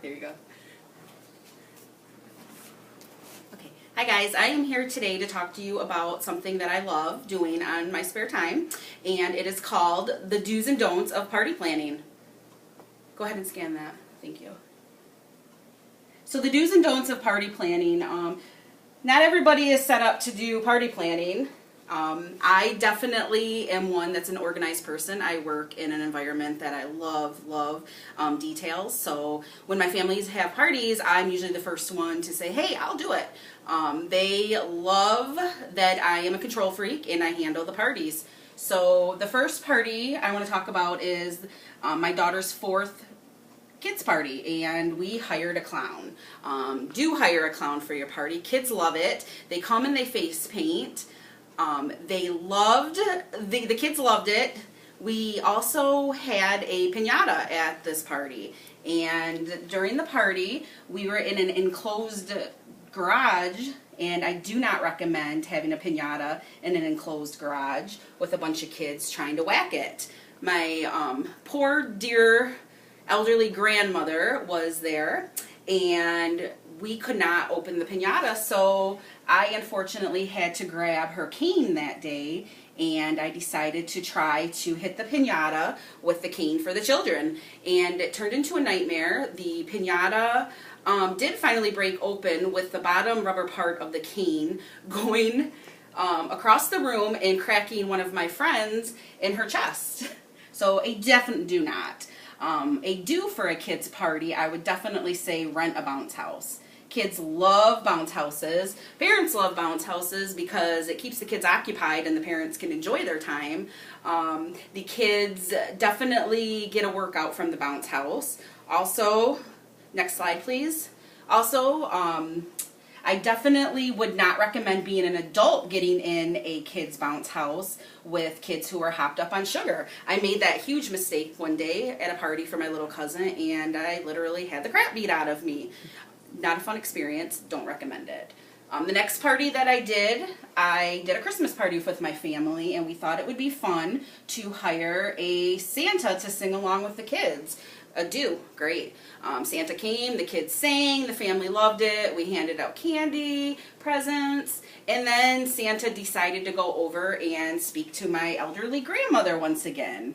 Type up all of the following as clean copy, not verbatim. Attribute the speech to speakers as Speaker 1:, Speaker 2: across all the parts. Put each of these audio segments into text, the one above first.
Speaker 1: There you go. Okay. Hi guys, I am here today to talk to you about something that I love doing on my spare time, and it is called the do's and don'ts of party planning. Go ahead and scan that. Thank you. So the do's and don'ts of party planning. Not everybody is set up to do party planning. I definitely am one that's an organized person. I work in an environment that I love details. So when my families have parties, I'm usually the first one to say, hey, I'll do it. They love that I am a control freak and I handle the parties. So the first party I want to talk about is my daughter's 4th kids party, and we hired a clown. Do hire a clown for your party. Kids love it. They come and they face paint. The kids loved it. We also had a piñata at this party, and during the party we were in an enclosed garage, and I do not recommend having a piñata in an enclosed garage with a bunch of kids trying to whack it. My poor dear elderly grandmother was there, and we could not open the piñata, so I unfortunately had to grab her cane that day, and I decided to try to hit the piñata with the cane for the children, and it turned into a nightmare. The piñata did finally break open with the bottom rubber part of the cane going across the room and cracking one of my friends in her chest. So a definite do not. A do for a kid's party, I would definitely say rent a bounce house. Kids love bounce houses. Parents love bounce houses because it keeps the kids occupied and the parents can enjoy their time. The kids definitely get a workout from the bounce house. Also, next slide please. Also, I definitely would not recommend being an adult getting in a kid's bounce house with kids who are hopped up on sugar. I made that huge mistake one day at a party for my little cousin, and I literally had the crap beat out of me. Not a fun experience. Don't recommend it. The next party that I did a Christmas party with my family, and we thought it would be fun to hire a Santa to sing along with the kids. A do, great. Santa came, the kids sang, the family loved it, we handed out candy, presents, and then Santa decided to go over and speak to my elderly grandmother once again.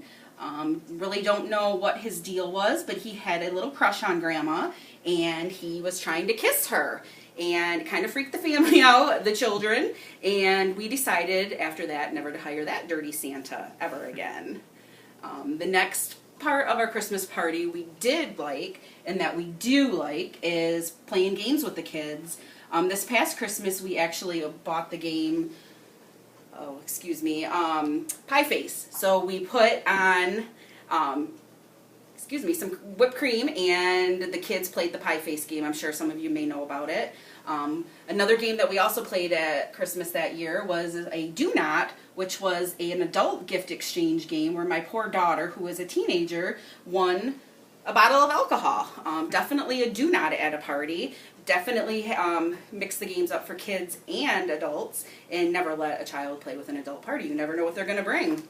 Speaker 1: Really don't know what his deal was, but he had a little crush on Grandma, and he was trying to kiss her, and kind of freaked the family out, the children, and we decided after that never to hire that dirty Santa ever again. The next part of our Christmas party we did like, and that we do like, is playing games with the kids. This past Christmas we actually bought the game, Pie Face. So we put on, some whipped cream, and the kids played the Pie Face game. I'm sure some of you may know about it. Another game that we also played at Christmas that year was a Do Not, which was an adult gift exchange game where my poor daughter, who was a teenager, won a bottle of alcohol. Definitely a do not at a party. Definitely mix the games up for kids and adults, and never let a child play with an adult party. You never know what they're going to bring.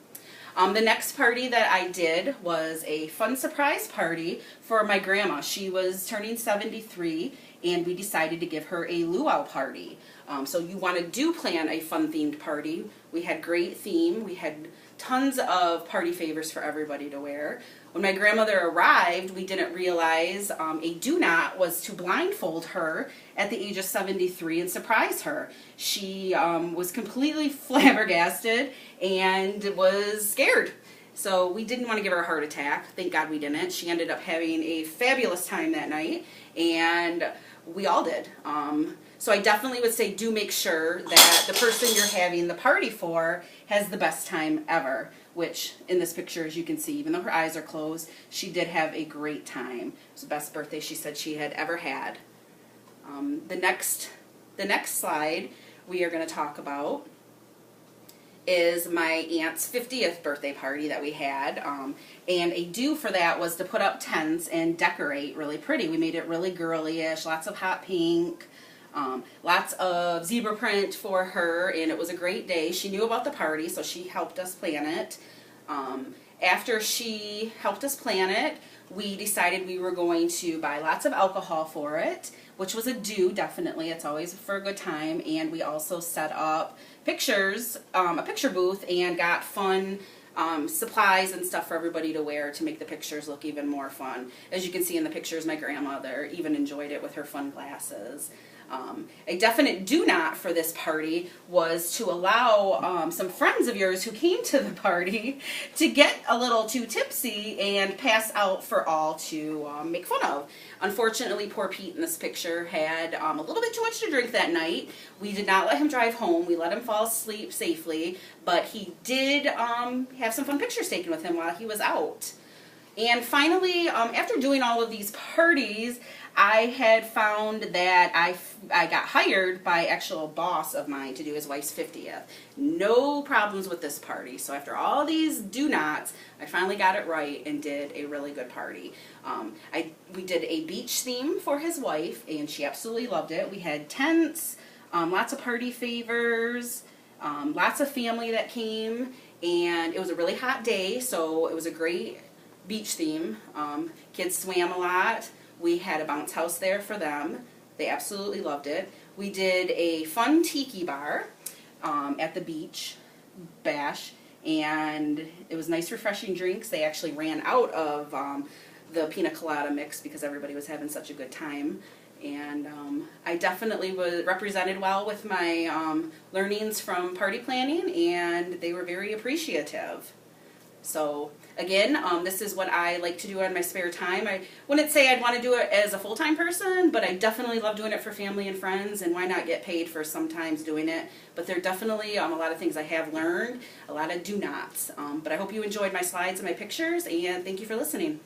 Speaker 1: The next party that I did was a fun surprise party for my grandma. She was turning 73, and we decided to give her a luau party. So you want to plan a fun themed party. We had great theme. We had tons of party favors for everybody to wear. When my grandmother arrived, we didn't realize a do not was to blindfold her at the age of 73 and surprise her. She was completely flabbergasted and was scared. So we didn't want to give her a heart attack. Thank God we didn't. She ended up having a fabulous time that night, and we all did. So I definitely would say do make sure that the person you're having the party for has the best time ever, which in this picture, as you can see, even though her eyes are closed, she did have a great time. It was the best birthday she said she had ever had. The next slide we are going to talk about is my aunt's 50th birthday party that we had, and a do for that was to put up tents and decorate really pretty. We made it really girly-ish, lots of hot pink, lots of zebra print for her, and it was a great day. She knew about the party, so she helped us plan it. After she helped us plan it, we decided we were going to buy lots of alcohol for it, which was a do, definitely. It's always for a good time. And we also set up pictures, a picture booth, and got fun supplies and stuff for everybody to wear to make the pictures look even more fun. As you can see in the pictures, my grandmother even enjoyed it with her fun glasses. A definite do not for this party was to allow some friends of yours who came to the party to get a little too tipsy and pass out for all to make fun of. Unfortunately, poor Pete in this picture had a little bit too much to drink that night. We did not let him drive home. We let him fall asleep safely, but he did have some fun pictures taken with him while he was out. And finally, after doing all of these parties, I had found that I got hired by actual boss of mine to do his wife's 50th. No problems with this party. So after all these do-nots, I finally got it right and did a really good party. We did a beach theme for his wife, and she absolutely loved it. We had tents, lots of party favors, lots of family that came, and it was a really hot day, so it was a great beach theme. Kids swam a lot. We had a bounce house there for them. They absolutely loved it. We did a fun tiki bar at the beach bash, and it was nice refreshing drinks. They actually ran out of the pina colada mix because everybody was having such a good time. And I definitely was represented well with my learnings from party planning, and they were very appreciative. So again, this is what I like to do in my spare time. I wouldn't say I'd want to do it as a full-time person, but I definitely love doing it for family and friends, and why not get paid for sometimes doing it. But there are definitely a lot of things I have learned, a lot of do-nots. But I hope you enjoyed my slides and my pictures, and thank you for listening.